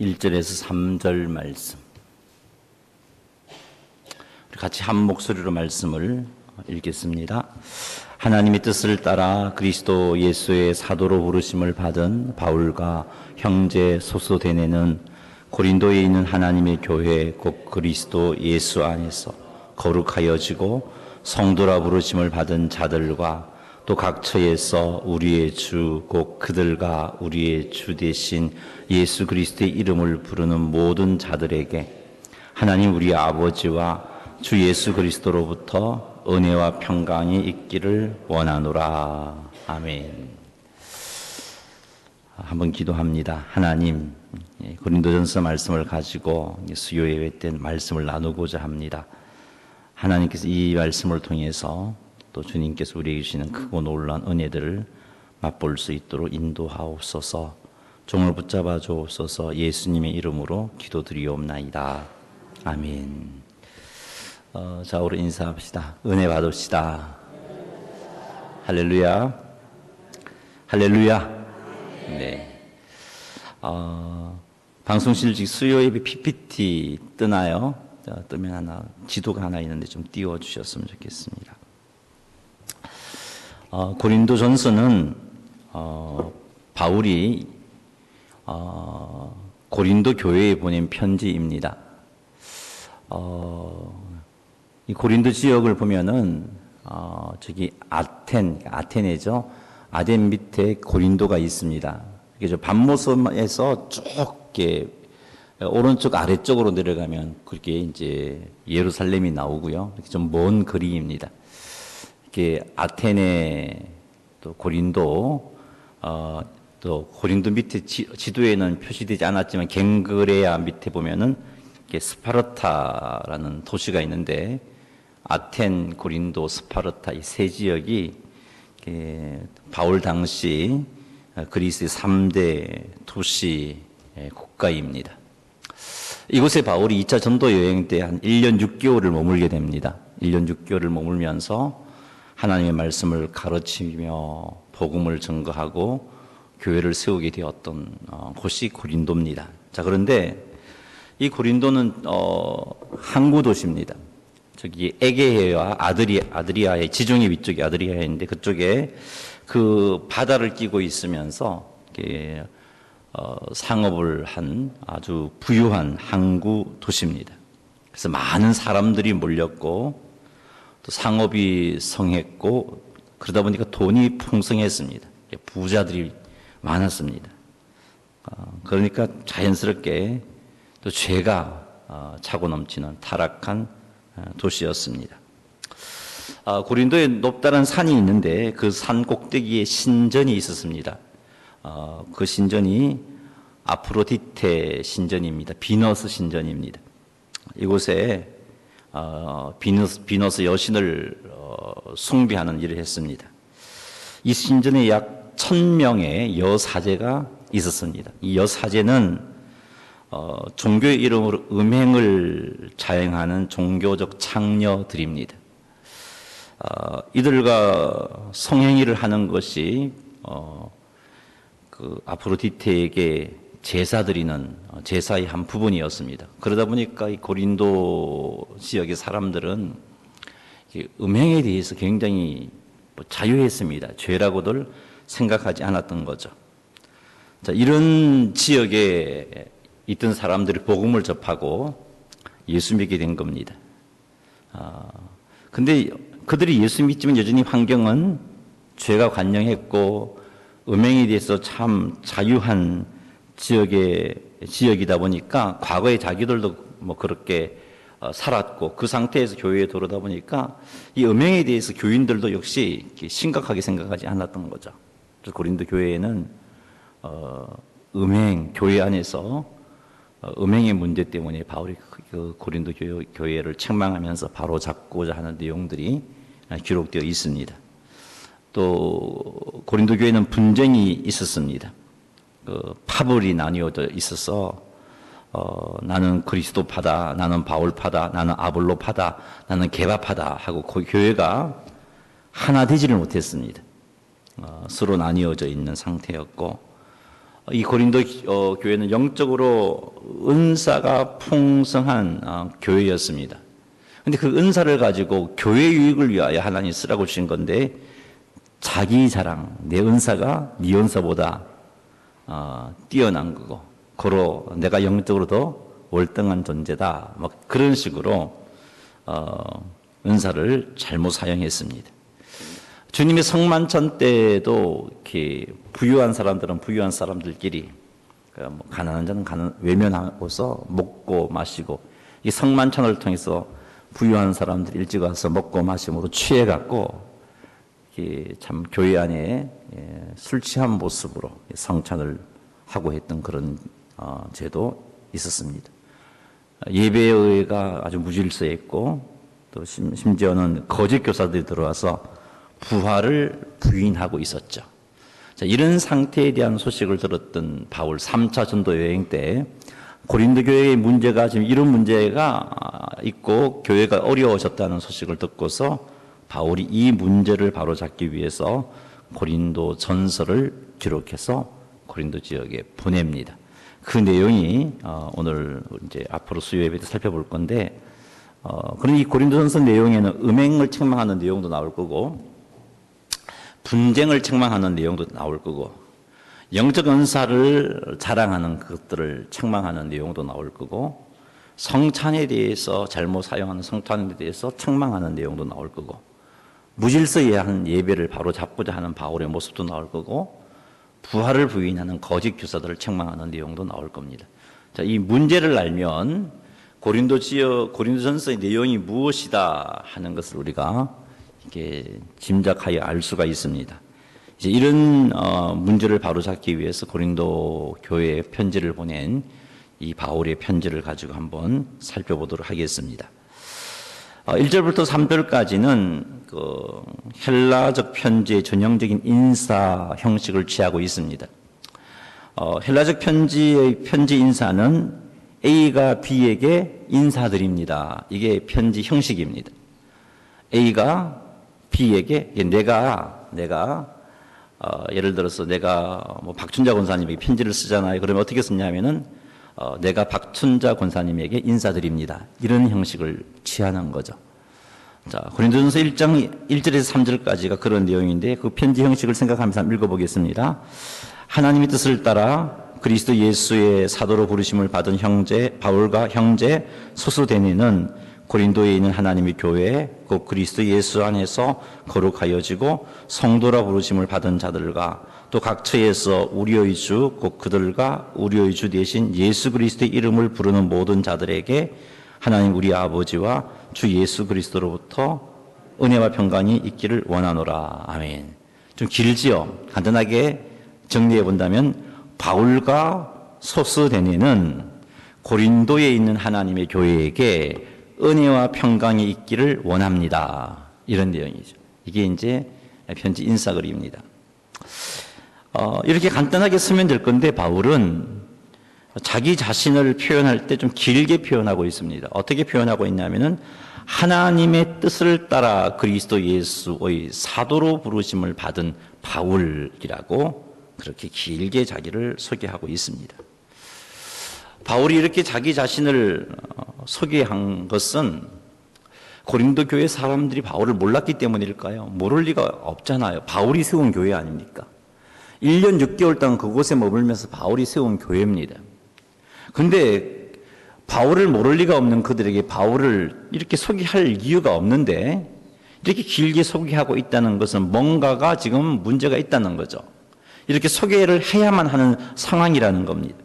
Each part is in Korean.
1절에서 3절 말씀, 우리 같이 한 목소리로 말씀을 읽겠습니다. 하나님의 뜻을 따라 그리스도 예수의 사도로 부르심을 받은 바울과 형제 소소데네는 고린도에 있는 하나님의 교회 곧 그리스도 예수 안에서 거룩하여지고 성도라 부르심을 받은 자들과 또 각 처에서 우리의 주 곧 그들과 우리의 주 되신 예수 그리스도의 이름을 부르는 모든 자들에게 하나님 우리 아버지와 주 예수 그리스도로부터 은혜와 평강이 있기를 원하노라. 아멘. 한번 기도합니다. 하나님, 고린도전서 말씀을 가지고 수요 예배 때 말씀을 나누고자 합니다. 하나님께서 이 말씀을 통해서 또 주님께서 우리에게 주시는 크고 놀라운 은혜들을 맛볼 수 있도록 인도하옵소서. 종을 붙잡아 주옵소서. 예수님의 이름으로 기도드리옵나이다. 아멘. 자, 우리 인사합시다. 은혜 받읍시다. 할렐루야. 할렐루야. 네. 방송실 수요 예배 PPT 뜨나요? 자, 뜨면 하나, 지도가 하나 있는데 좀 띄워주셨으면 좋겠습니다. 고린도전서는 바울이 고린도 교회에 보낸 편지입니다. 이 고린도 지역을 보면은 저기 아테네죠. 아덴 밑에 고린도가 있습니다. 그래서 반모섬에서 쭉 이렇게 오른쪽 아래쪽으로 내려가면 그렇게 이제 예루살렘이 나오고요. 이렇게 좀 먼 거리입니다. 이렇게 아테네 또 고린도 또 고린도 밑에 지도에는 표시되지 않았지만 갱그레아 밑에 보면은 이렇게 스파르타라는 도시가 있는데 아텐, 고린도, 스파르타 이 세 지역이 바울 당시 그리스의 3대 도시 국가입니다. 이곳에 바울이 2차 전도 여행 때 한 1년 6개월을 머물게 됩니다. 1년 6개월을 머물면서 하나님의 말씀을 가르치며 복음을 증거하고 교회를 세우게 되었던 곳이 고린도입니다. 자, 그런데 이 고린도는 항구 도시입니다. 저기 에게해와 아드리아해, 지중해 위쪽이 아드리아해인데 그쪽에 그 바다를 끼고 있으면서 상업을 한 아주 부유한 항구 도시입니다. 그래서 많은 사람들이 몰렸고 또 상업이 성했고 그러다 보니까 돈이 풍성했습니다. 부자들이 많았습니다. 그러니까 자연스럽게 또 죄가 차고 넘치는 타락한 도시였습니다. 고린도에 높다는 산이 있는데 그 산 꼭대기에 신전이 있었습니다. 그 신전이 아프로디테 신전입니다. 비너스 신전입니다. 이곳에 비너스 여신을 숭배하는 일을 했습니다. 이 신전에 약 1000명의 여사제가 있었습니다. 이 여사제는 종교의 이름으로 음행을 자행하는 종교적 창녀들입니다. 이들과 성행위를 하는 것이 그 아프로디테에게 제사 드리는 제사의 한 부분이었습니다. 그러다 보니까 이 고린도 지역의 사람들은 음행에 대해서 굉장히 자유했습니다. 죄라고들 생각하지 않았던 거죠. 자, 이런 지역에 있던 사람들이 복음을 접하고 예수 믿게 된 겁니다. 근데 그들이 예수 믿지만 여전히 환경은 죄가 관영했고 음행에 대해서 참 자유한 지역이다 보니까 과거에 자기들도 뭐 그렇게 살았고 그 상태에서 교회에 들어오다 보니까 이 음행에 대해서 교인들도 역시 심각하게 생각하지 않았던 거죠. 그래서 고린도 교회에는 교회 안에서 음행의 문제 때문에 바울이 그 고린도 교회를 책망하면서 바로 잡고자 하는 내용들이 기록되어 있습니다. 또 고린도 교회는 분쟁이 있었습니다. 파벌이 나뉘어져 있어서 나는 그리스도파다, 나는 바울파다, 나는 아볼로파다, 나는 게바파다 하고 그 교회가 하나 되지를 못했습니다. 서로 나뉘어져 있는 상태였고 이 고린도 교회는 영적으로 은사가 풍성한 교회였습니다. 근데 그 은사를 가지고 교회 유익을 위하여 하나님이 쓰라고 주신 건데, 자기 자랑, 내 은사가 네 은사보다 뛰어난 거고, 고로 내가 영적으로 더 월등한 존재다, 막 그런 식으로 은사를 잘못 사용했습니다. 주님의 성만찬 때도 이렇게 부유한 사람들은 부유한 사람들끼리, 가난한 자는 외면하고서 먹고 마시고, 이 성만찬을 통해서 부유한 사람들이 일찍 와서 먹고 마심으로 취해갖고 참 교회 안에 술 취한 모습으로 성찬을 하고 했던 그런 죄도 있었습니다. 예배의 의회가 아주 무질서했고, 또 심지어는 거짓 교사들이 들어와서 부활을 부인하고 있었죠. 자, 이런 상태에 대한 소식을 들었던 바울 3차 전도 여행 때 고린도 교회의 문제가 지금 이런 문제가 있고 교회가 어려워졌다는 소식을 듣고서 바울이 이 문제를 바로잡기 위해서 고린도 전서를 기록해서 고린도 지역에 보냅니다. 그 내용이 오늘 이제 앞으로 수요 예배 때 살펴볼 건데, 그런 이 고린도 전서 내용에는 음행을 책망하는 내용도 나올 거고, 분쟁을 책망하는 내용도 나올 거고, 영적 은사를 자랑하는 것들을 책망하는 내용도 나올 거고, 성찬에 대해서 잘못 사용하는 성찬에 대해서 책망하는 내용도 나올 거고, 무질서한 예배를 바로 잡고자 하는 바울의 모습도 나올 거고, 부활을 부인하는 거짓 교사들을 책망하는 내용도 나올 겁니다. 자, 이 문제를 알면 고린도전서의 내용이 무엇이다 하는 것을 우리가 이렇게 짐작하여 알 수가 있습니다. 이제 이런 문제를 바로잡기 위해서 고린도 교회에 편지를 보낸 이 바울의 편지를 가지고 한번 살펴보도록 하겠습니다. 1절부터 3절까지는 그 헬라적 편지의 전형적인 인사 형식을 취하고 있습니다. 헬라적 편지의 편지 인사는 A가 B에게 인사드립니다. 이게 편지 형식입니다. A가 B에게 내가 예를 들어서 내가 박춘자 권사님에게 편지를 쓰잖아요. 그러면 어떻게 쓰냐면은 내가 박춘자 권사님에게 인사드립니다. 이런 형식을 취하는 거죠. 자, 고린도전서 1장 1절에서 3절까지가 그런 내용인데, 그 편지 형식을 생각하면서 한번 읽어보겠습니다. 하나님의 뜻을 따라 그리스도 예수의 사도로 부르심을 받은 형제 바울과 형제 소스데네는 고린도에 있는 하나님의 교회 곧 그리스도 예수 안에서 거룩하여지고 성도라 부르심을 받은 자들과 또 각 처에서 우리의 주 곧 그들과 우리의 주 대신 예수 그리스도의 이름을 부르는 모든 자들에게 하나님 우리 아버지와 주 예수 그리스도로부터 은혜와 평강이 있기를 원하노라. 아멘. 좀 길지요? 간단하게 정리해 본다면 바울과 소스데네는 고린도에 있는 하나님의 교회에게 은혜와 평강이 있기를 원합니다. 이런 내용이죠. 이게 이제 편지 인사글입니다. 이렇게 간단하게 쓰면 될 건데, 바울은 자기 자신을 표현할 때 좀 길게 표현하고 있습니다. 어떻게 표현하고 있냐면은 하나님의 뜻을 따라 그리스도 예수의 사도로 부르심을 받은 바울이라고 그렇게 길게 자기를 소개하고 있습니다. 바울이 이렇게 자기 자신을 소개한 것은 고린도 교회 사람들이 바울을 몰랐기 때문일까요? 모를 리가 없잖아요. 바울이 세운 교회 아닙니까? 1년 6개월 동안 그곳에 머물면서 바울이 세운 교회입니다. 근데 바울을 모를 리가 없는 그들에게 바울을 이렇게 소개할 이유가 없는데 이렇게 길게 소개하고 있다는 것은 뭔가가 지금 문제가 있다는 거죠. 이렇게 소개를 해야만 하는 상황이라는 겁니다.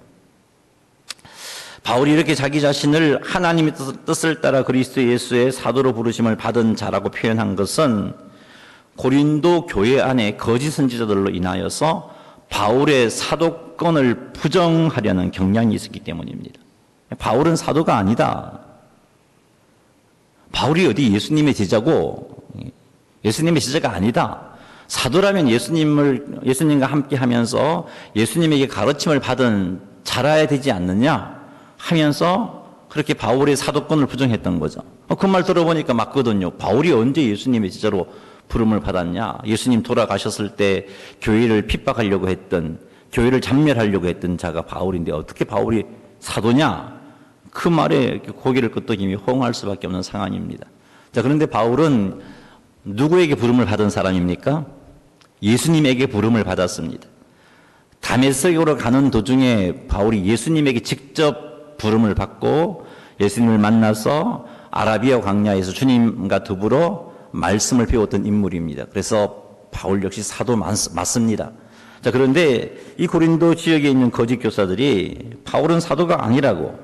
바울이 이렇게 자기 자신을 하나님의 뜻을 따라 그리스도 예수의 사도로 부르심을 받은 자라고 표현한 것은 고린도 교회 안에 거짓 선지자들로 인하여서 바울의 사도권을 부정하려는 경향이 있었기 때문입니다. 바울은 사도가 아니다. 바울이 어디 예수님의 제자고 예수님의 제자가 아니다. 사도라면 예수님과 함께 하면서 예수님에게 가르침을 받은 자라야 되지 않느냐 하면서 그렇게 바울의 사도권을 부정했던 거죠. 그 말 들어보니까 맞거든요. 바울이 언제 예수님의 제자로 부름을 받았냐? 예수님 돌아가셨을 때 교회를 핍박하려고 했던 교회를 잔멸하려고 했던 자가 바울인데 어떻게 바울이 사도냐? 그 말에 고개를 끄덕이며 호응할 수밖에 없는 상황입니다. 자, 그런데 바울은 누구에게 부름을 받은 사람입니까? 예수님에게 부름을 받았습니다. 다메섹으로 가는 도중에 바울이 예수님에게 직접 부름을 받고 예수님을 만나서 아라비아 광야에서 주님과 더불어 말씀을 배웠던 인물입니다. 그래서 바울 역시 사도 맞습니다. 자, 그런데 이 고린도 지역에 있는 거짓 교사들이 바울은 사도가 아니라고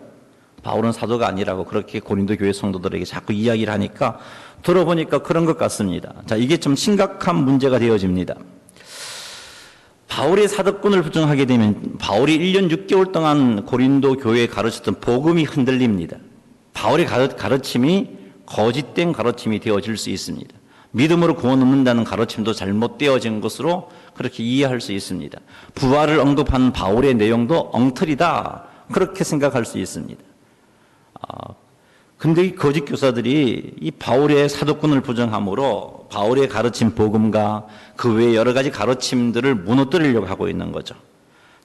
그렇게 고린도 교회 성도들에게 자꾸 이야기를 하니까 들어보니까 그런 것 같습니다. 자, 이게 좀 심각한 문제가 되어집니다. 바울의 사도권을 부정하게 되면 바울이 1년 6개월 동안 고린도 교회에 가르쳤던 복음이 흔들립니다. 바울의 가르침이 거짓된 가르침이 되어질 수 있습니다. 믿음으로 구원 얻는다는 가르침도 잘못되어진 것으로 그렇게 이해할 수 있습니다. 부활을 언급한 바울의 내용도 엉터리다 그렇게 생각할 수 있습니다. 근데 이 거짓 교사들이 이 바울의 사도권을 부정함으로 바울의 가르침 복음과 그 외에 여러 가지 가르침들을 무너뜨리려고 하고 있는 거죠.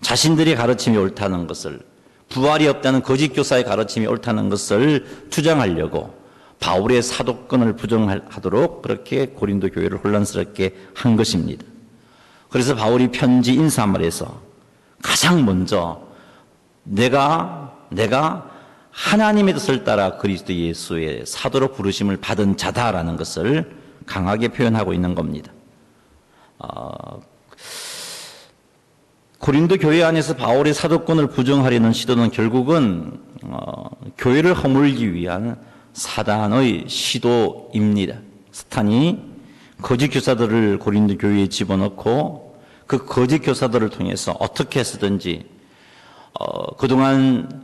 자신들의 가르침이 옳다는 것을, 부활이 없다는 거짓 교사의 가르침이 옳다는 것을 주장하려고 바울의 사도권을 부정하도록 그렇게 고린도 교회를 혼란스럽게 한 것입니다. 그래서 바울이 편지 인사말에서 가장 먼저 내가 하나님의 뜻을 따라 그리스도 예수의 사도로 부르심을 받은 자다라는 것을 강하게 표현하고 있는 겁니다. 고린도 교회 안에서 바울의 사도권을 부정하려는 시도는 결국은 교회를 허물기 위한 사단의 시도입니다. 사탄이 거짓 교사들을 고린도 교회에 집어넣고 그 거짓 교사들을 통해서 어떻게 해서든지 그동안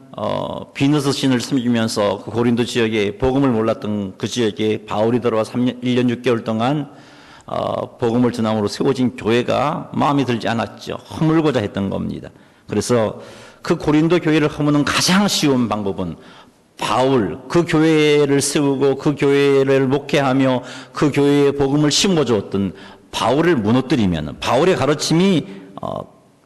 비너스 신을 섬기면서 그 고린도 지역에 복음을 몰랐던 그 지역에 바울이 들어와 1년 6개월 동안 복음을 전함으로 세워진 교회가 마음에 들지 않았죠. 허물고자 했던 겁니다. 그래서 그 고린도 교회를 허무는 가장 쉬운 방법은 바울, 그 교회를 세우고 그 교회를 목회하며 그 교회에 복음을 심어주었던 바울을 무너뜨리면, 바울의 가르침이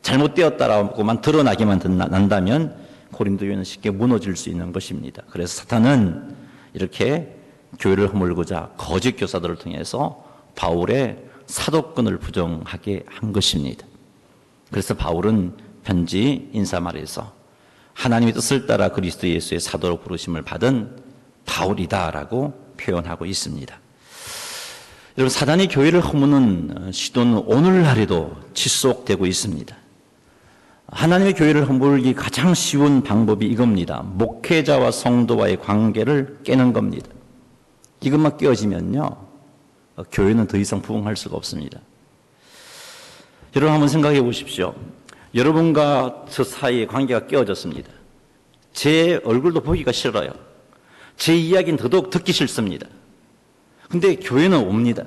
잘못되었다라고만 드러나기만 난다면 고린도 교회는 쉽게 무너질 수 있는 것입니다. 그래서 사탄은 이렇게 교회를 허물고자 거짓 교사들을 통해서 바울의 사도권을 부정하게 한 것입니다. 그래서 바울은 편지 인사말에서 하나님의 뜻을 따라 그리스도 예수의 사도로 부르심을 받은 바울이다라고 표현하고 있습니다. 여러분, 사단이 교회를 허무는 시도는 오늘날에도 지속되고 있습니다. 하나님의 교회를 허물기 가장 쉬운 방법이 이겁니다. 목회자와 성도와의 관계를 깨는 겁니다. 이것만 깨어지면요, 교회는 더 이상 부흥할 수가 없습니다. 여러분 한번 생각해 보십시오. 여러분과 저 사이의 관계가 깨어졌습니다. 제 얼굴도 보기가 싫어요. 제 이야기는 더더욱 듣기 싫습니다. 근데 교회는 옵니다.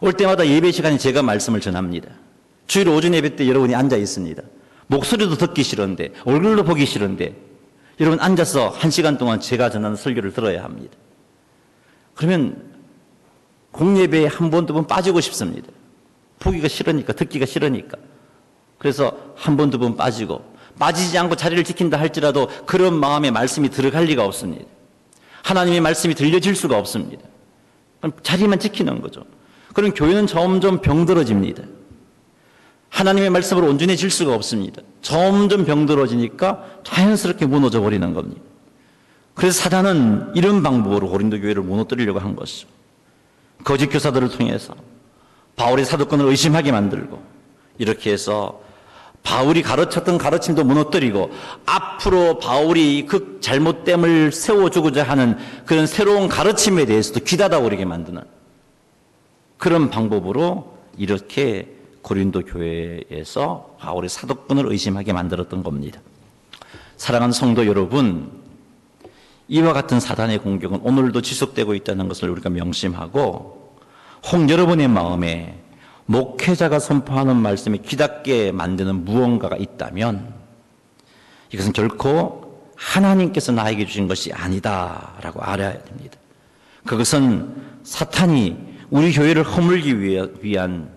올 때마다 예배 시간에 제가 말씀을 전합니다. 주일 오전 예배 때 여러분이 앉아 있습니다. 목소리도 듣기 싫은데, 얼굴도 보기 싫은데 여러분 앉아서 1시간 동안 제가 전하는 설교를 들어야 합니다. 그러면 공예배에 한 번, 두 번 빠지고 싶습니다. 보기가 싫으니까, 듣기가 싫으니까. 그래서 한 번, 두 번 빠지지 않고 자리를 지킨다 할지라도 그런 마음에 말씀이 들어갈 리가 없습니다. 하나님의 말씀이 들려질 수가 없습니다. 그럼 자리만 지키는 거죠. 그럼 교회는 점점 병들어집니다. 하나님의 말씀으로 온전해질 수가 없습니다. 점점 병들어지니까 자연스럽게 무너져 버리는 겁니다. 그래서 사단은 이런 방법으로 고린도 교회를 무너뜨리려고 한 것이죠. 거짓 교사들을 통해서 바울의 사도권을 의심하게 만들고, 이렇게 해서 바울이 가르쳤던 가르침도 무너뜨리고 앞으로 바울이 그 잘못됨을 세워주고자 하는 그런 새로운 가르침에 대해서도 귀닫아버리게 만드는 그런 방법으로 이렇게 고린도 교회에서 바울의 사도권을 의심하게 만들었던 겁니다. 사랑하는 성도 여러분, 이와 같은 사단의 공격은 오늘도 지속되고 있다는 것을 우리가 명심하고, 혹 여러분의 마음에 목회자가 선포하는 말씀에 귀닫게 만드는 무언가가 있다면 이것은 결코 하나님께서 나에게 주신 것이 아니다라고 알아야 됩니다. 그것은 사탄이 우리 교회를 허물기 위한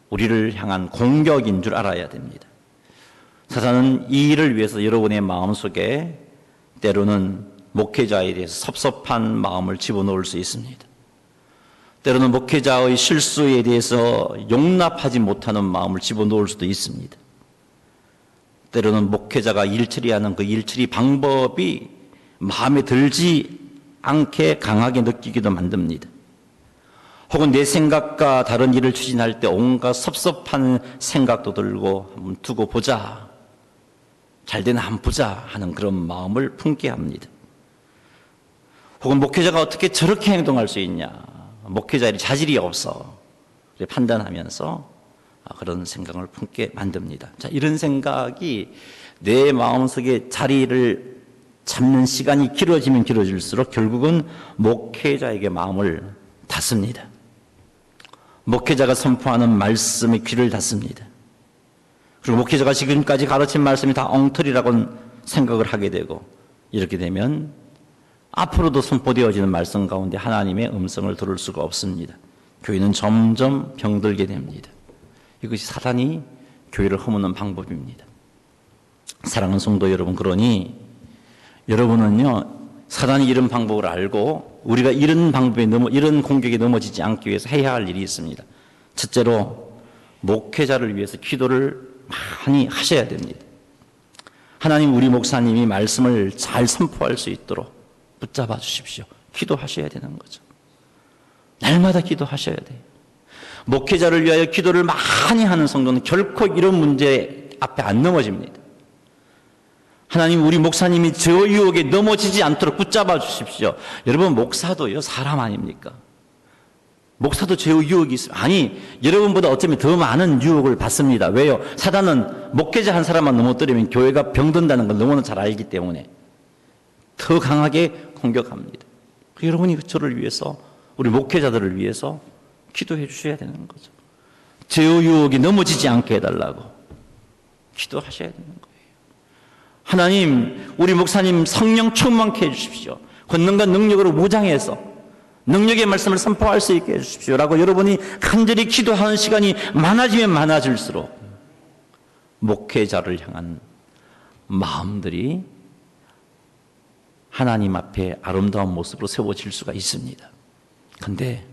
우리를 향한 공격인 줄 알아야 됩니다. 사단은 이 일을 위해서 여러분의 마음속에 때로는 목회자에 대해서 섭섭한 마음을 집어넣을 수 있습니다. 때로는 목회자의 실수에 대해서 용납하지 못하는 마음을 집어넣을 수도 있습니다. 때로는 목회자가 일처리하는 그 일처리 방법이 마음에 들지 않게 강하게 느끼기도 만듭니다. 혹은 내 생각과 다른 일을 추진할 때 온갖 섭섭한 생각도 들고 한번 두고 보자, 잘 되나 한번 보자 하는 그런 마음을 품게 합니다. 혹은 목회자가 어떻게 저렇게 행동할 수 있냐, 목회자의 자질이 없어 판단하면서 그런 생각을 품게 만듭니다. 자, 이런 생각이 내 마음속에 자리를 잡는 시간이 길어지면 길어질수록 결국은 목회자에게 마음을 닫습니다. 목회자가 선포하는 말씀에 귀를 닫습니다. 그리고 목회자가 지금까지 가르친 말씀이 다 엉터리라고 생각을 하게 되고, 이렇게 되면 앞으로도 선포되어지는 말씀 가운데 하나님의 음성을 들을 수가 없습니다. 교회는 점점 병들게 됩니다. 이것이 사단이 교회를 허무는 방법입니다. 사랑하는 성도 여러분, 그러니 여러분은요, 사단이 이런 방법을 알고 우리가 이런 방법에 이런 공격에 넘어지지 않기 위해서 해야 할 일이 있습니다. 첫째로 목회자를 위해서 기도를 많이 하셔야 됩니다. 하나님, 우리 목사님이 말씀을 잘 선포할 수 있도록 붙잡아 주십시오. 기도하셔야 되는 거죠. 날마다 기도하셔야 돼요. 목회자를 위하여 기도를 많이 하는 성도는 결코 이런 문제 앞에 안 넘어집니다. 하나님, 우리 목사님이 저 유혹에 넘어지지 않도록 붙잡아 주십시오. 여러분, 목사도요, 사람 아닙니까? 목사도 저 유혹이 있어요. 아니, 여러분보다 어쩌면 더 많은 유혹을 받습니다. 왜요? 사단은 목회자 한 사람만 넘어뜨리면 교회가 병든다는 걸 너무나 잘 알기 때문에 더 강하게 공격합니다. 여러분이 저를 위해서, 우리 목회자들을 위해서 기도해 주셔야 되는 거죠. 제 유혹이 넘어지지 않게 해달라고 기도하셔야 되는 거예요. 하나님, 우리 목사님 성령 충만케 해주십시오. 권능과 능력으로 무장해서 능력의 말씀을 선포할 수 있게 해주십시오 라고 여러분이 간절히 기도하는 시간이 많아지면 많아질수록 목회자를 향한 마음들이 하나님 앞에 아름다운 모습으로 세워질 수가 있습니다. 그런데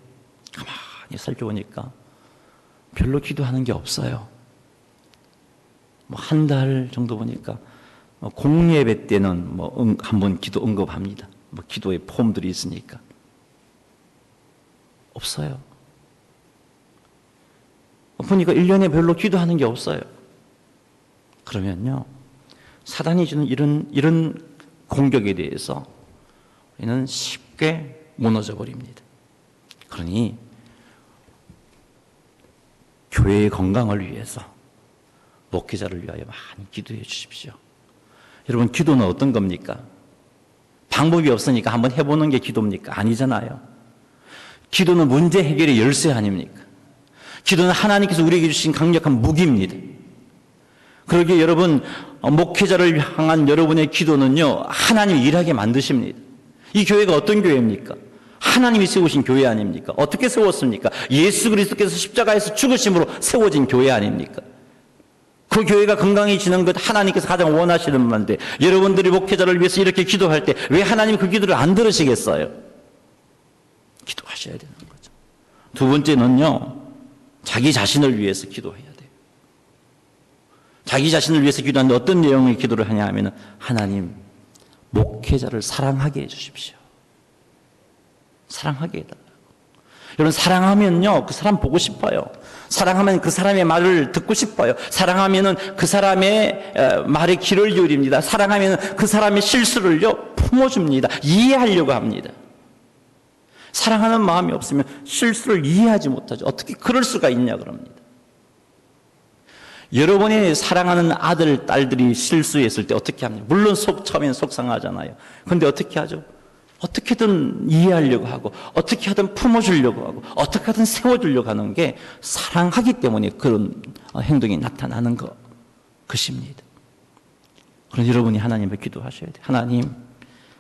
가만히 살펴보니까 별로 기도하는 게 없어요. 한 달 정도 보니까 공예배 때는 한번 기도 언급합니다. 기도의 폼들이 있으니까. 없어요. 보니까 1년에 별로 기도하는 게 없어요. 그러면요, 사단이 주는 이런 공격에 대해서 우리는 쉽게 무너져 버립니다. 그러니 교회의 건강을 위해서 목회자를 위하여 많이 기도해 주십시오. 여러분, 기도는 어떤 겁니까? 방법이 없으니까 한번 해보는 게 기도입니까? 아니잖아요. 기도는 문제 해결의 열쇠 아닙니까? 기도는 하나님께서 우리에게 주신 강력한 무기입니다. 그러기에 여러분, 목회자를 향한 여러분의 기도는요, 하나님이 일하게 만드십니다. 이 교회가 어떤 교회입니까? 하나님이 세우신 교회 아닙니까? 어떻게 세웠습니까? 예수 그리스도께서 십자가에서 죽으심으로 세워진 교회 아닙니까? 그 교회가 건강해지는 것 하나님께서 가장 원하시는 건데, 여러분들이 목회자를 위해서 이렇게 기도할 때 왜 하나님이 그 기도를 안 들으시겠어요? 기도하셔야 되는 거죠. 두 번째는요, 자기 자신을 위해서 기도해야 돼요. 자기 자신을 위해서 기도하는데 어떤 내용의 기도를 하냐 하면, 하나님, 목회자를 사랑하게 해주십시오. 사랑하게 해달라고. 여러분, 사랑하면요, 그 사람 보고 싶어요. 사랑하면 그 사람의 말을 듣고 싶어요. 사랑하면은 그 사람의 말에 귀를 기울입니다. 사랑하면 그 사람의 실수를요, 품어줍니다. 이해하려고 합니다. 사랑하는 마음이 없으면 실수를 이해하지 못하죠. 어떻게 그럴 수가 있냐 그럽니다. 여러분의 사랑하는 아들, 딸들이 실수했을 때 어떻게 합니까? 물론 처음엔 속상하잖아요. 그런데 어떻게 하죠? 어떻게든 이해하려고 하고, 어떻게 하든 품어주려고 하고, 어떻게 하든 세워주려고 하는 게 사랑하기 때문에 그런 행동이 나타나는 것입니다. 그래서 여러분이 하나님을 기도하셔야 돼요. 하나님,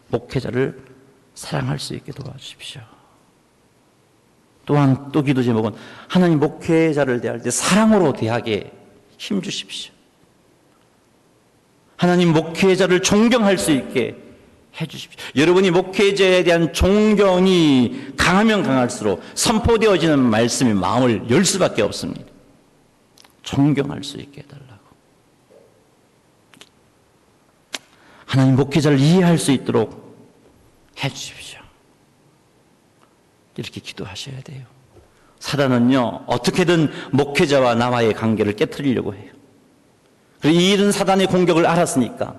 목회자를 사랑할 수 있게 도와주십시오. 또한 또 기도 제목은, 하나님, 목회자를 대할 때 사랑으로 대하게 힘주십시오. 하나님 목회자를 존경할 수 있게 해주십시오. 여러분이 목회자에 대한 존경이 강하면 강할수록 선포되어지는 말씀이 마음을 열 수밖에 없습니다. 존경할 수 있게 해달라고. 하나님 목회자를 이해할 수 있도록 해주십시오. 이렇게 기도하셔야 돼요. 사단은요, 어떻게든 목회자와 나와의 관계를 깨트리려고 해요. 그리고 이 일은 사단의 공격을 알았으니까,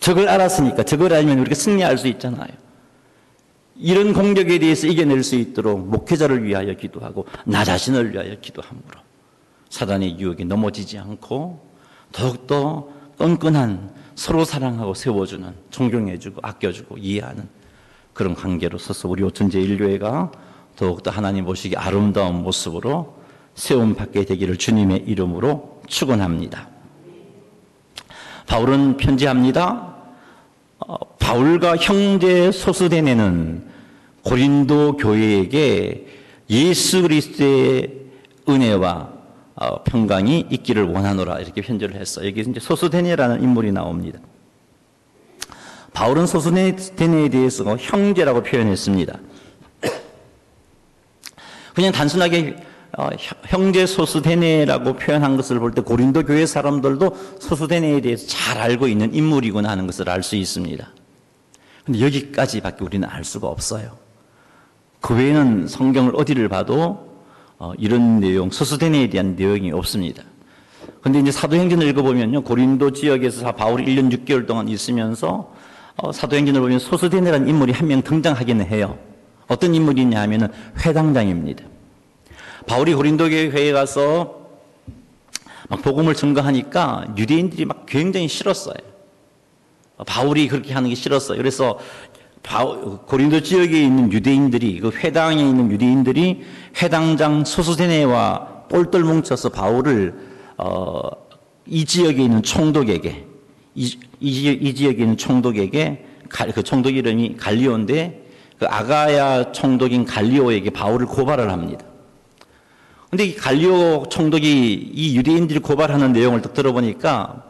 적을 알면 우리가 승리할 수 있잖아요. 이런 공격에 대해서 이겨낼 수 있도록 목회자를 위하여 기도하고 나 자신을 위하여 기도함으로 사단의 유혹에 넘어지지 않고 더욱더 끈끈한 서로 사랑하고 세워주는, 존경해주고 아껴주고 이해하는 그런 관계로 서서 우리 오천제일교회가 더욱더 하나님 보시기 아름다운 모습으로 세움받게 되기를 주님의 이름으로 축원합니다. 바울은 편지합니다. 바울과 형제 소스데네는 고린도 교회에게 예수 그리스도의 은혜와 평강이 있기를 원하노라 이렇게 편지를 했어요. 여기 이제 소스데네라는 인물이 나옵니다. 바울은 소스데네에 대해서 형제라고 표현했습니다. 그냥 단순하게 형제 소스데네라고 표현한 것을 볼 때 고린도 교회 사람들도 소스데네에 대해서 잘 알고 있는 인물이구나 하는 것을 알 수 있습니다. 그런데 여기까지밖에 우리는 알 수가 없어요. 그 외에는 성경을 어디를 봐도 이런 내용, 소스데네에 대한 내용이 없습니다. 그런데 이제 사도행전을 읽어보면요, 고린도 지역에서 바울이 1년 6개월 동안 있으면서 사도행전을 보면 소스데네라는 인물이 한 명 등장하기는 해요. 어떤 인물이냐 하면은 회당장입니다. 바울이 고린도 교회에 가서 막 복음을 증거하니까 유대인들이 막 굉장히 싫었어요. 바울이 그렇게 하는 게 싫었어요. 그래서 고린도 지역에 있는 유대인들이, 그 회당에 있는 유대인들이 회당장 소스데네와 똘똘 뭉쳐서 바울을 이 지역에 있는 총독에게, 이 지역에 있는 총독에게, 그 총독 이름이 갈리오인데 그 아가야 총독인 갈리오에게 바울을 고발을 합니다. 근데 이 갈리오 총독이 이 유대인들이 고발하는 내용을 딱 들어보니까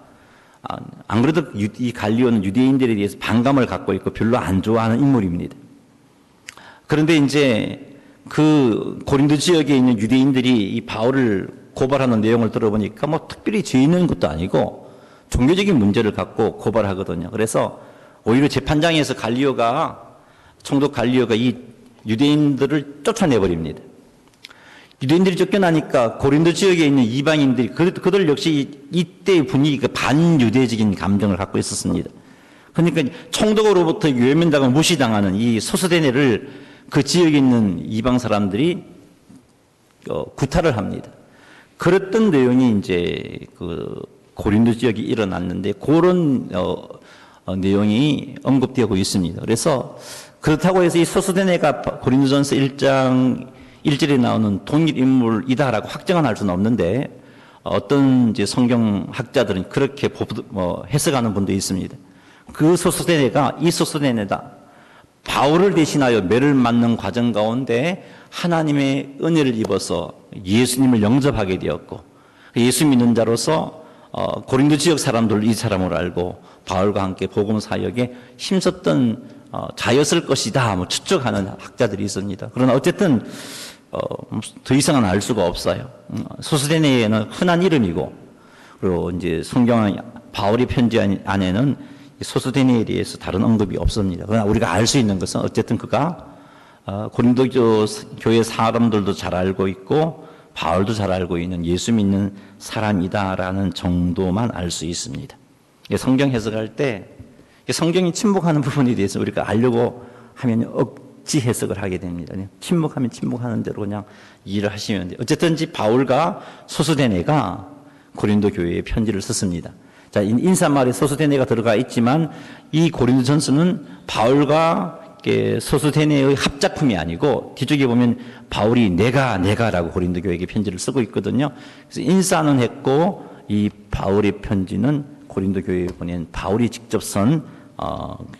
안 그래도 이 갈리오는 유대인들에 대해서 반감을 갖고 있고 별로 안 좋아하는 인물입니다. 그런데 이제 그 고린도 지역에 있는 유대인들이 이 바울을 고발하는 내용을 들어보니까 뭐 특별히 죄 있는 것도 아니고 종교적인 문제를 갖고 고발하거든요. 그래서 오히려 재판장에서 총독 갈리오가 이 유대인들을 쫓아내버립니다. 유대인들이 쫓겨나니까 고린도 지역에 있는 이방인들이 그들 역시 이때의 분위기가 반유대적인 감정을 갖고 있었습니다. 그러니까 총독으로부터 외면당하고 무시당하는 이 소스데네를 그 지역에 있는 이방 사람들이 구타를 합니다. 그랬던 내용이 이제 그 고린도 지역에 일어났는데 그런 내용이 언급되고 있습니다. 그래서 그렇다고 해서 이 소스데네가 고린도전서 1장 1절에 나오는 동일 인물이다라고 확정은 할 수는 없는데 어떤 이제 성경학자들은 그렇게 해석하는 분도 있습니다. 그 소스데네가 이 소스데네다. 바울을 대신하여 매를 맞는 과정 가운데 하나님의 은혜를 입어서 예수님을 영접하게 되었고 예수 믿는 자로서 고린도 지역 사람들 이 사람으로 알고 바울과 함께 복음 사역에 힘썼던 자였을 것이다 추측하는 학자들이 있습니다. 그러나 어쨌든 더 이상은 알 수가 없어요. 소스데네는 흔한 이름이고 그리고 이제 성경 바울이 편지 안에는 소스데네에 대해서 다른 언급이 없습니다. 그러나 우리가 알 수 있는 것은 어쨌든 그가 고린도 교회 사람들도 잘 알고 있고 바울도 잘 알고 있는 예수 믿는 사람이다라는 정도만 알 수 있습니다. 성경 해석할 때 성경이 침묵하는 부분에 대해서 우리가 알려고 하면 억지 해석을 하게 됩니다. 침묵하면 침묵하는 대로 그냥 이해를 하시면 돼요. 어쨌든지 바울과 소스데네가 고린도 교회에 편지를 썼습니다. 자, 인사말에 소스데네가 들어가 있지만 이 고린도전서는 바울과 소스데네의 합작품이 아니고 뒤쪽에 보면 바울이 내가라고 고린도 교회에게 편지를 쓰고 있거든요. 그래서 인사는 했고 이 바울의 편지는 고린도 교회에 보낸 바울이 직접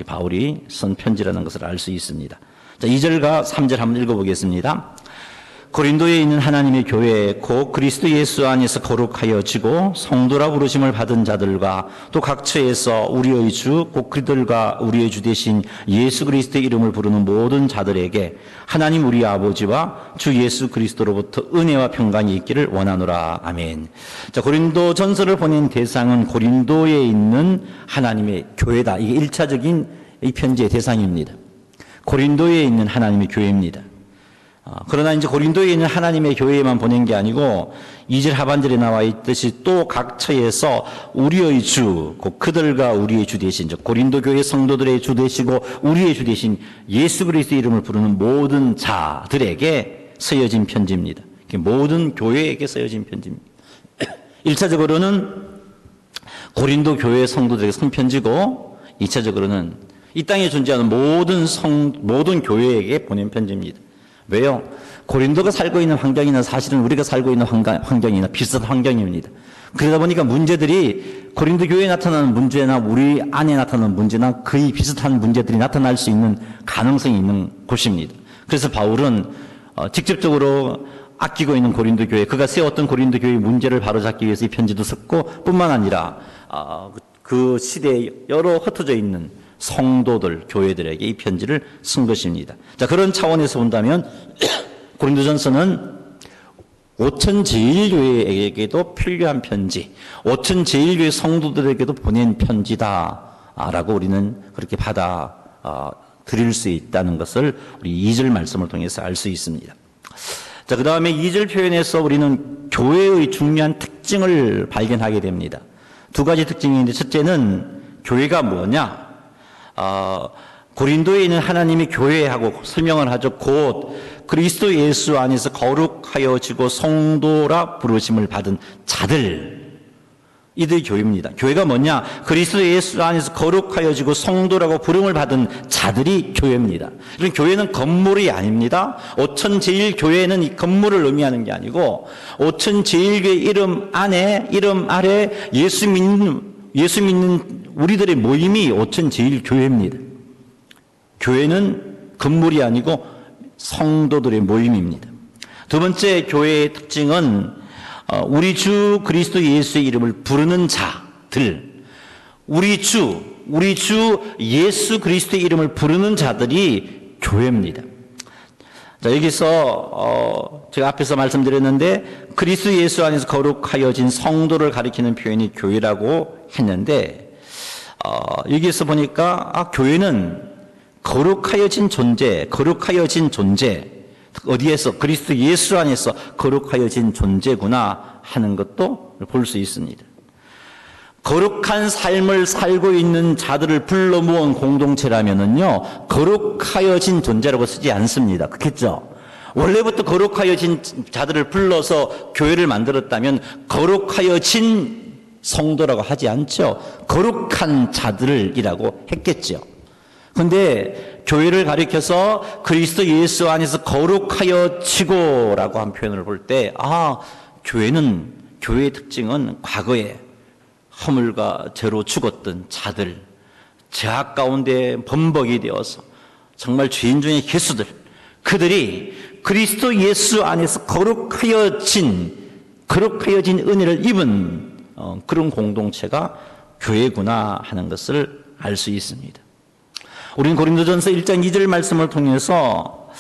바울이 쓴 편지라는 것을 알 수 있습니다. 자, 2절과 3절 한번 읽어보겠습니다. 고린도에 있는 하나님의 교회 곧 그리스도 예수 안에서 거룩하여지고 성도라 부르심을 받은 자들과 또 각처에서 우리의 주 곧 그들과 우리의 주 되신 예수 그리스도의 이름을 부르는 모든 자들에게 하나님 우리 아버지와 주 예수 그리스도로부터 은혜와 평강이 있기를 원하노라. 아멘. 자, 고린도 전서를 보낸 대상은 고린도에 있는 하나님의 교회다. 이게 1차적인 이 편지의 대상입니다. 고린도에 있는 하나님의 교회입니다. 그러나 이제 고린도에 있는 하나님의 교회에만 보낸 게 아니고 2절 하반절에 나와 있듯이 또 각처에서 우리의 주, 곧 그들과 우리의 주 되신 고린도 교회 성도들의 주 되시고 우리의 주 되신 예수 그리스도의 이름을 부르는 모든 자들에게 쓰여진 편지입니다. 모든 교회에게 쓰여진 편지입니다. 1차적으로는 고린도 교회 성도들에게 쓴 편지고 2차적으로는 이 땅에 존재하는 모든 교회에게 보낸 편지입니다. 왜요? 고린도가 살고 있는 환경이나 사실은 우리가 살고 있는 환경이나 비슷한 환경입니다. 그러다 보니까 문제들이 고린도 교회에 나타나는 문제나 우리 안에 나타나는 문제나 거의 비슷한 문제들이 나타날 수 있는 가능성이 있는 곳입니다. 그래서 바울은 직접적으로 아끼고 있는 고린도 교회, 그가 세웠던 고린도 교회의 문제를 바로잡기 위해서 이 편지도 썼고 뿐만 아니라 그 시대에 여러 흩어져 있는 성도들, 교회들에게 이 편지를 쓴 것입니다. 자, 그런 차원에서 본다면 고린도전서는 5천 제1교회에게도 필요한 편지, 5천 제1교회 성도들에게도 보낸 편지다라고 우리는 그렇게 받아 드릴 수 있다는 것을 우리 2절 말씀을 통해서 알 수 있습니다. 자, 그 다음에 2절 표현에서 우리는 교회의 중요한 특징을 발견하게 됩니다. 두 가지 특징이 있는데 첫째는 교회가 뭐냐? 고린도에 있는 하나님의 교회하고 설명을 하죠. 곧 그리스도 예수 안에서 거룩하여지고 성도라 부르심을 받은 자들, 이들이 교회입니다. 교회가 뭐냐? 그리스도 예수 안에서 거룩하여지고 성도라고 부름을 받은 자들이 교회입니다. 이런 교회는 건물이 아닙니다. 5천 제1교회는 이 건물을 의미하는 게 아니고 5천 제1교회 이름 아래 예수 믿는 우리들의 모임이 5천 제1교회입니다. 교회는 건물이 아니고 성도들의 모임입니다. 두 번째 교회의 특징은 우리 주 그리스도 예수의 이름을 부르는 자들, 우리 주 예수 그리스도의 이름을 부르는 자들이 교회입니다. 자, 여기서 제가 앞에서 말씀드렸는데 그리스도 예수 안에서 거룩하여진 성도를 가리키는 표현이 교회라고 했는데 여기에서 보니까 교회는 거룩하여진 존재, 어디에서? 그리스도 예수 안에서 거룩하여진 존재구나 하는 것도 볼 수 있습니다. 거룩한 삶을 살고 있는 자들을 불러 모은 공동체라면은요, 거룩하여진 존재라고 쓰지 않습니다. 그렇겠죠? 원래부터 거룩하여진 자들을 불러서 교회를 만들었다면 거룩하여진 성도라고 하지 않죠. 거룩한 자들이라고 했겠죠. 그런데 교회를 가리켜서 그리스도 예수 안에서 거룩하여지고라고 한 표현을 볼 때, 교회의 특징은 과거에 허물과 죄로 죽었던 자들, 죄악 가운데 범벅이 되어서 정말 죄인 중의 개수들, 그들이 그리스도 예수 안에서 거룩하여진 은혜를 입은 그런 공동체가 교회구나 하는 것을 알 수 있습니다. 우리는 고린도전서 1장 2절 말씀을 통해서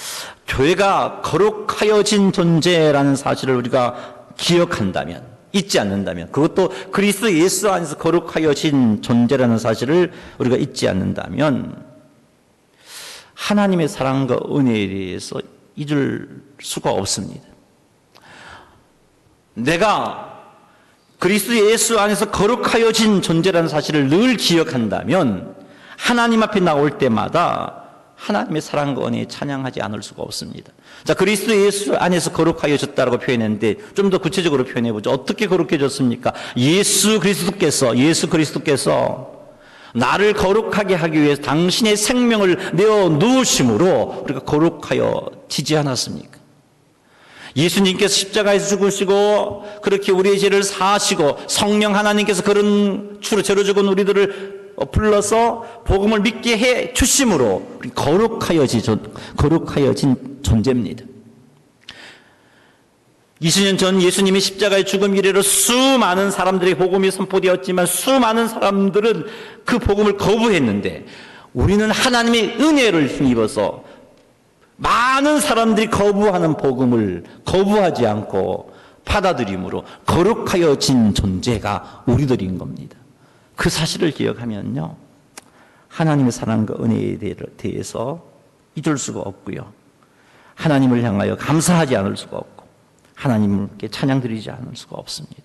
교회가 거룩하여진 존재라는 사실을 우리가 기억한다면, 잊지 않는다면, 그것도 그리스도 예수 안에서 거룩하여진 존재라는 사실을 우리가 잊지 않는다면 하나님의 사랑과 은혜에 대해서 잊을 수가 없습니다. 내가 그리스도 예수 안에서 거룩하여진 존재라는 사실을 늘 기억한다면 하나님 앞에 나올 때마다 하나님의 사랑과 은혜에 찬양하지 않을 수가 없습니다. 자, 그리스도 예수 안에서 거룩하여졌다라고 표현했는데 좀 더 구체적으로 표현해보죠. 어떻게 거룩해졌습니까? 예수 그리스도께서 나를 거룩하게 하기 위해서 당신의 생명을 내어 놓으심으로 우리가 거룩하여지지 않았습니까? 예수님께서 십자가에서 죽으시고 그렇게 우리의 죄를 사하시고 성령 하나님께서 그런 죄로 죽은 우리들을 불러서 복음을 믿게 해 주심으로 거룩하여진 존재입니다. 2000년 전 예수님이 십자가의 죽음 이래로 수많은 사람들의 복음이 선포되었지만 수많은 사람들은 그 복음을 거부했는데 우리는 하나님의 은혜를 힘입어서 많은 사람들이 거부하는 복음을 거부하지 않고 받아들임으로 거룩하여진 존재가 우리들인 겁니다. 그 사실을 기억하면요, 하나님의 사랑과 은혜에 대해서 잊을 수가 없고요, 하나님을 향하여 감사하지 않을 수가 없고 하나님께 찬양드리지 않을 수가 없습니다.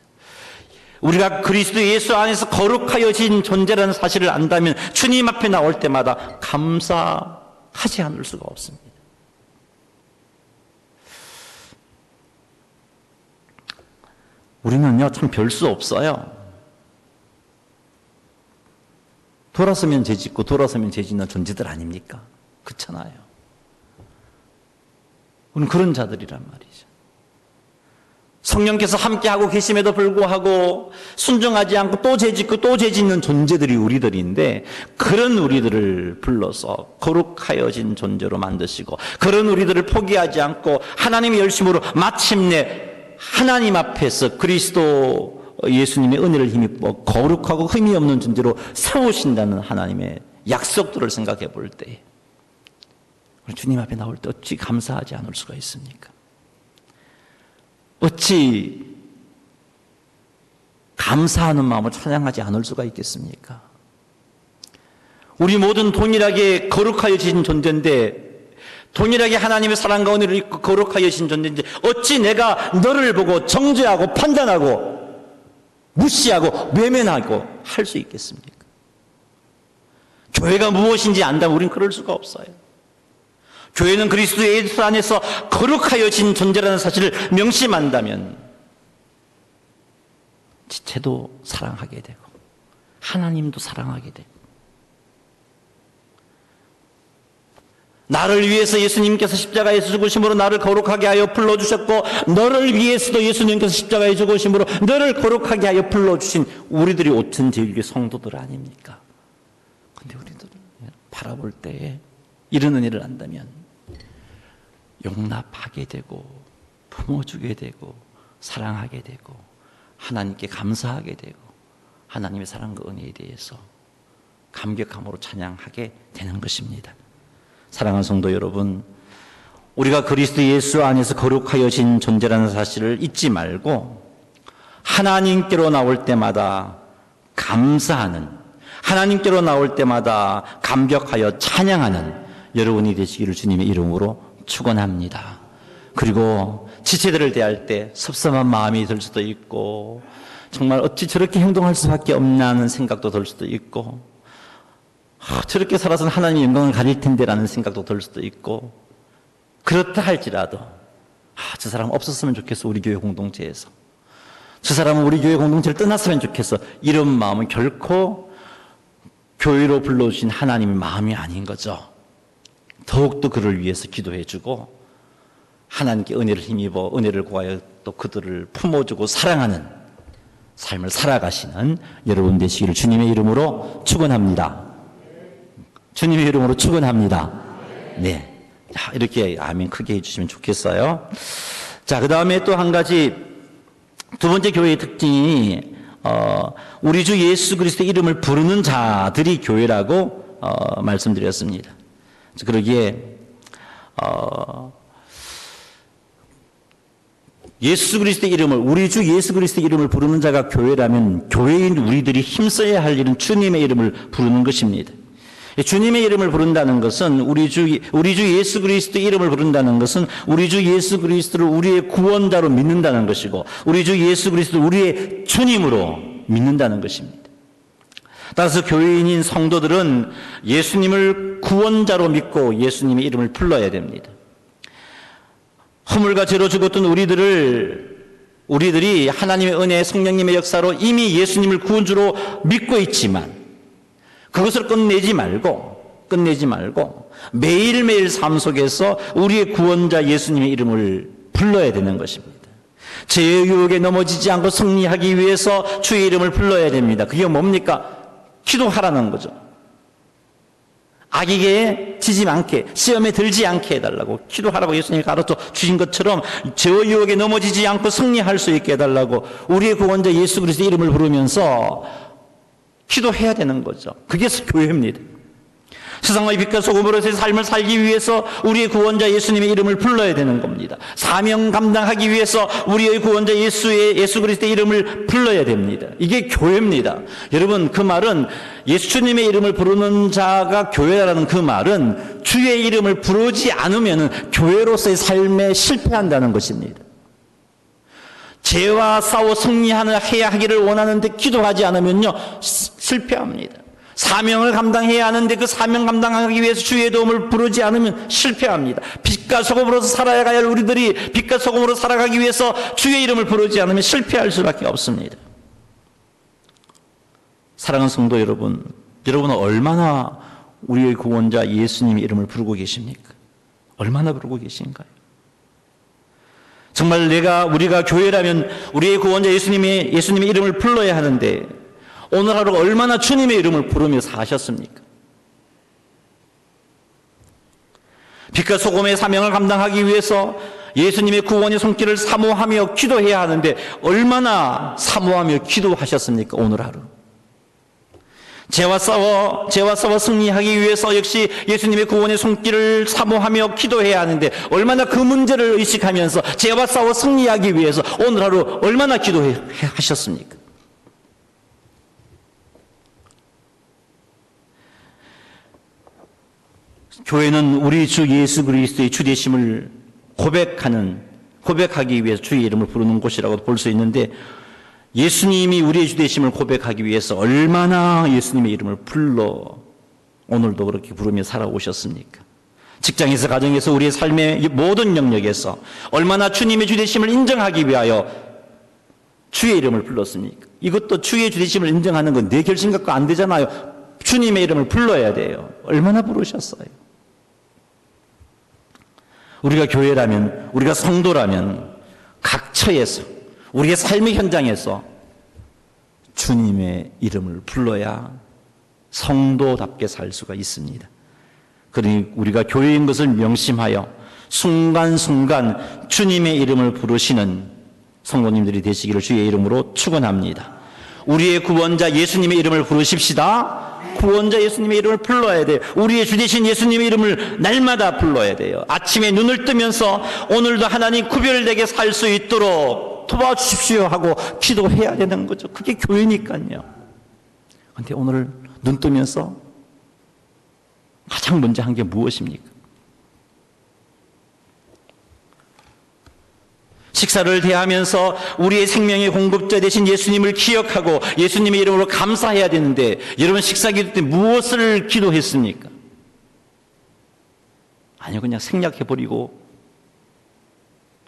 우리가 그리스도 예수 안에서 거룩하여진 존재라는 사실을 안다면 주님 앞에 나올 때마다 감사하지 않을 수가 없습니다. 우리는요, 참 별 수 없어요. 돌아서면 죄 짓고 돌아서면 죄 짓는 존재들 아닙니까? 그렇잖아요. 우리는 그런 자들이란 말이죠. 성령께서 함께하고 계심에도 불구하고 순종하지 않고 또 죄 짓고 또 죄 짓는 존재들이 우리들인데, 그런 우리들을 불러서 거룩하여진 존재로 만드시고 그런 우리들을 포기하지 않고 하나님의 열심으로 마침내 하나님 앞에서 그리스도 예수님의 은혜를 힘입어 거룩하고 흠이 없는 존재로 세우신다는 하나님의 약속들을 생각해 볼 때 주님 앞에 나올 때 어찌 감사하지 않을 수가 있습니까? 어찌 감사하는 마음을 찬양하지 않을 수가 있겠습니까? 우리 모든 동일하게 거룩하여진 존재인데, 동일하게 하나님의 사랑과 은혜를 입고 거룩하여진 존재인데 어찌 내가 너를 보고 정죄하고 판단하고 무시하고 외면하고 할 수 있겠습니까? 교회가 무엇인지 안다면 우린 그럴 수가 없어요. 교회는 그리스도 예수 안에서 거룩하여진 존재라는 사실을 명심한다면 지체도 사랑하게 되고 하나님도 사랑하게 되고, 나를 위해서 예수님께서 십자가에서 죽으심으로 나를 거룩하게 하여 불러주셨고, 너를 위해서도 예수님께서 십자가에 죽으심으로 너를 거룩하게 하여 불러주신 우리들이 오천 제일교회 성도들 아닙니까? 그런데 우리들은 바라볼 때에 이런 은혜를 안다면 용납하게 되고 품어주게 되고 사랑하게 되고 하나님께 감사하게 되고 하나님의 사랑과 은혜에 대해서 감격함으로 찬양하게 되는 것입니다. 사랑하는 성도 여러분, 우리가 그리스도 예수 안에서 거룩하여진 존재라는 사실을 잊지 말고 하나님께로 나올 때마다 감사하는, 하나님께로 나올 때마다 감격하여 찬양하는 여러분이 되시기를 주님의 이름으로 축원합니다. 그리고 지체들을 대할 때 섭섭한 마음이 들 수도 있고 정말 어찌 저렇게 행동할 수밖에 없나 하는 생각도 들 수도 있고 저렇게 살아서는 하나님의 영광을 가릴 텐데라는 생각도 들 수도 있고, 그렇다 할지라도 저 사람 없었으면 좋겠어, 우리 교회 공동체에서. 저 사람은 우리 교회 공동체를 떠났으면 좋겠어. 이런 마음은 결코 교회로 불러주신 하나님의 마음이 아닌 거죠. 더욱더 그를 위해서 기도해주고 하나님께 은혜를 힘입어 은혜를 구하여 또 그들을 품어주고 사랑하는 삶을 살아가시는 여러분 되시기를 주님의 이름으로 축원합니다. 주님의 이름으로 축원합니다. 네, 자, 이렇게 아멘 크게 해주시면 좋겠어요. 자, 그 다음에 또 한 가지, 두 번째 교회의 특징이 우리 주 예수 그리스도의 이름을 부르는 자들이 교회라고 말씀드렸습니다. 그러기에 예수 그리스도의 이름을, 우리 주 예수 그리스도의 이름을 부르는 자가 교회라면 교회인 우리들이 힘써야 할 일은 주님의 이름을 부르는 것입니다. 주님의 이름을 부른다는 것은 우리 주 예수 그리스도의 이름을 부른다는 것은 우리 주 예수 그리스도를 우리의 구원자로 믿는다는 것이고 우리 주 예수 그리스도를 우리의 주님으로 믿는다는 것입니다. 따라서 교회인인 성도들은 예수님을 구원자로 믿고 예수님의 이름을 불러야 됩니다. 허물과 죄로 죽었던 우리들이 하나님의 은혜, 성령님의 역사로 이미 예수님을 구원주로 믿고 있지만 그것을 끝내지 말고 매일매일 삶 속에서 우리의 구원자 예수님의 이름을 불러야 되는 것입니다. 죄의 유혹에 넘어지지 않고 승리하기 위해서 주의 이름을 불러야 됩니다. 그게 뭡니까? 기도하라는 거죠. 악에게 지지 않게, 시험에 들지 않게 해달라고 기도하라고 예수님이 가르쳐 주신 것처럼 죄와 유혹에 넘어지지 않고 승리할 수 있게 해달라고 우리의 구원자 예수 그리스도의 이름을 부르면서 기도해야 되는 거죠. 그게 교회입니다. 세상의 빛과 소금으로서의 삶을 살기 위해서 우리의 구원자 예수님의 이름을 불러야 되는 겁니다. 사명 감당하기 위해서 우리의 구원자 예수 그리스도의 이름을 불러야 됩니다. 이게 교회입니다. 여러분, 그 말은 예수님의 이름을 부르는 자가 교회라는 그 말은 주의 이름을 부르지 않으면 교회로서의 삶에 실패한다는 것입니다. 죄와 싸워 승리해야 하기를 원하는데 기도하지 않으면요 실패합니다. 사명을 감당해야 하는데 그 사명 감당하기 위해서 주의 도움을 부르지 않으면 실패합니다. 빛과 소금으로서 살아가야 할 우리들이 빛과 소금으로 살아가기 위해서 주의 이름을 부르지 않으면 실패할 수밖에 없습니다. 사랑하는 성도 여러분, 여러분은 얼마나 우리의 구원자 예수님의 이름을 부르고 계십니까? 얼마나 부르고 계신가요? 정말 우리가 교회라면 우리의 구원자 예수님의 이름을 불러야 하는데 오늘 하루 얼마나 주님의 이름을 부르며 사셨습니까? 빛과 소금의 사명을 감당하기 위해서 예수님의 구원의 손길을 사모하며 기도해야 하는데 얼마나 사모하며 기도하셨습니까? 오늘 하루. 죄와 싸워 승리하기 위해서 역시 예수님의 구원의 손길을 사모하며 기도해야 하는데 얼마나 그 문제를 의식하면서 죄와 싸워 승리하기 위해서 오늘 하루 얼마나 기도하셨습니까? 교회는 우리 주 예수 그리스도의 주되심을 고백하기 위해서 주의 이름을 부르는 곳이라고 볼 수 있는데 예수님이 우리의 주되심을 고백하기 위해서 얼마나 예수님의 이름을 불러 오늘도 그렇게 부르며 살아오셨습니까? 직장에서 가정에서 우리의 삶의 모든 영역에서 얼마나 주님의 주되심을 인정하기 위하여 주의 이름을 불렀습니까? 이것도 주의 주되심을 인정하는 건 내 결심 갖고 안 되잖아요. 주님의 이름을 불러야 돼요. 얼마나 부르셨어요? 우리가 교회라면, 우리가 성도라면 각 처에서 우리의 삶의 현장에서 주님의 이름을 불러야 성도답게 살 수가 있습니다. 그러니 우리가 교회인 것을 명심하여 순간순간 주님의 이름을 부르시는 성도님들이 되시기를 주의 이름으로 축원합니다. 우리의 구원자 예수님의 이름을 부르십시다. 구원자 예수님의 이름을 불러야 돼요. 우리의 주 되신 예수님의 이름을 날마다 불러야 돼요. 아침에 눈을 뜨면서 오늘도 하나님 구별되게 살 수 있도록 도와주십시오 하고 기도해야 되는 거죠. 그게 교회니까요. 그런데 오늘 눈 뜨면서 가장 먼저 한 게 무엇입니까? 식사를 대하면서 우리의 생명의 공급자 되신 예수님을 기억하고 예수님의 이름으로 감사해야 되는데 여러분 식사 기도 때 무엇을 기도했습니까? 아니요, 그냥 생략해버리고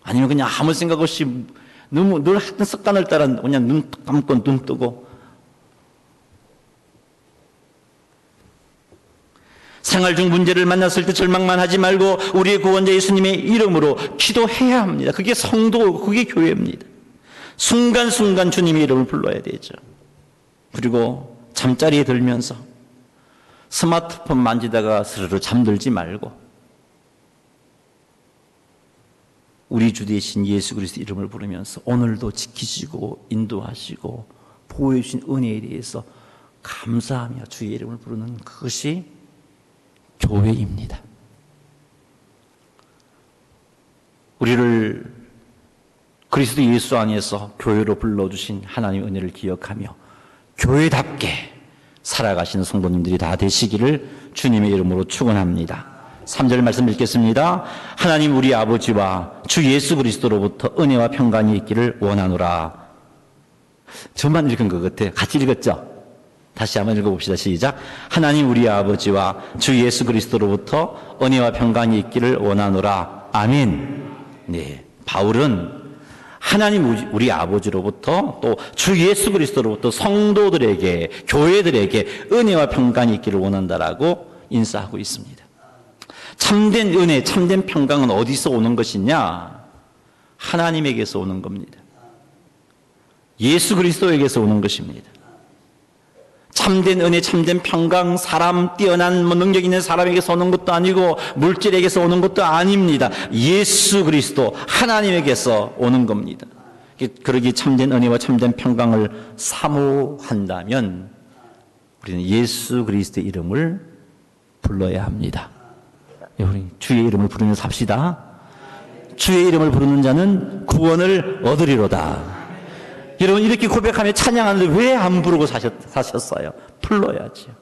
아니면 그냥 아무 생각 없이 너무 늘 하던 습관을 따라 그냥 눈 감고 눈 뜨고 생활 중 문제를 만났을 때 절망만 하지 말고 우리의 구원자 예수님의 이름으로 기도해야 합니다. 그게 성도고 그게 교회입니다. 순간순간 주님의 이름을 불러야 되죠. 그리고 잠자리에 들면서 스마트폰 만지다가 스르르 잠들지 말고 우리 주 되신 예수 그리스도 이름을 부르면서 오늘도 지키시고 인도하시고 보호해 주신 은혜에 대해서 감사하며 주의 이름을 부르는 그것이 교회입니다. 우리를 그리스도 예수 안에서 교회로 불러주신 하나님의 은혜를 기억하며 교회답게 살아가시는 성도님들이 다 되시기를 주님의 이름으로 축원합니다. 3절 말씀 읽겠습니다. 하나님 우리 아버지와 주 예수 그리스도로부터 은혜와 평강이 있기를 원하노라. 저만 읽은 것 같아요. 같이 읽었죠? 다시 한번 읽어봅시다. 시작. 하나님 우리 아버지와 주 예수 그리스도로부터 은혜와 평강이 있기를 원하노라. 아멘. 네, 바울은 하나님 우리 아버지로부터 또 주 예수 그리스도로부터 성도들에게 교회들에게 은혜와 평강이 있기를 원한다라고 인사하고 있습니다. 참된 은혜, 참된 평강은 어디서 오는 것이냐? 하나님에게서 오는 겁니다. 예수 그리스도에게서 오는 것입니다. 참된 은혜, 참된 평강, 사람, 뛰어난 능력 있는 사람에게서 오는 것도 아니고 물질에게서 오는 것도 아닙니다. 예수 그리스도 하나님에게서 오는 겁니다. 그러기 참된 은혜와 참된 평강을 사모한다면 우리는 예수 그리스도의 이름을 불러야 합니다. 우리 주의 이름을 부르면서 합시다. 주의 이름을 부르는 자는 구원을 얻으리로다. 여러분, 이렇게 고백하며 찬양하는데 왜 안 부르고 사셨어요? 불러야죠.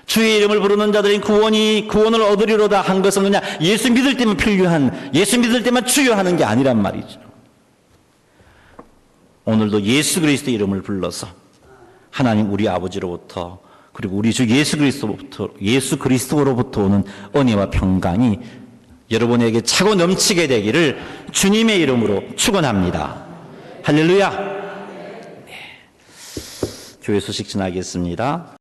주의 이름을 부르는 자들이 구원을 얻으리로다 한 것은 그냥 예수 믿을 때만 예수 믿을 때만 주여 하는 게 아니란 말이죠. 오늘도 예수 그리스도의 이름을 불러서 하나님 우리 아버지로부터 그리고 우리 주 예수 그리스도로부터 오는 은혜와 평강이 여러분에게 차고 넘치게 되기를 주님의 이름으로 축원합니다. 할렐루야. 네. 교회 소식 전하겠습니다.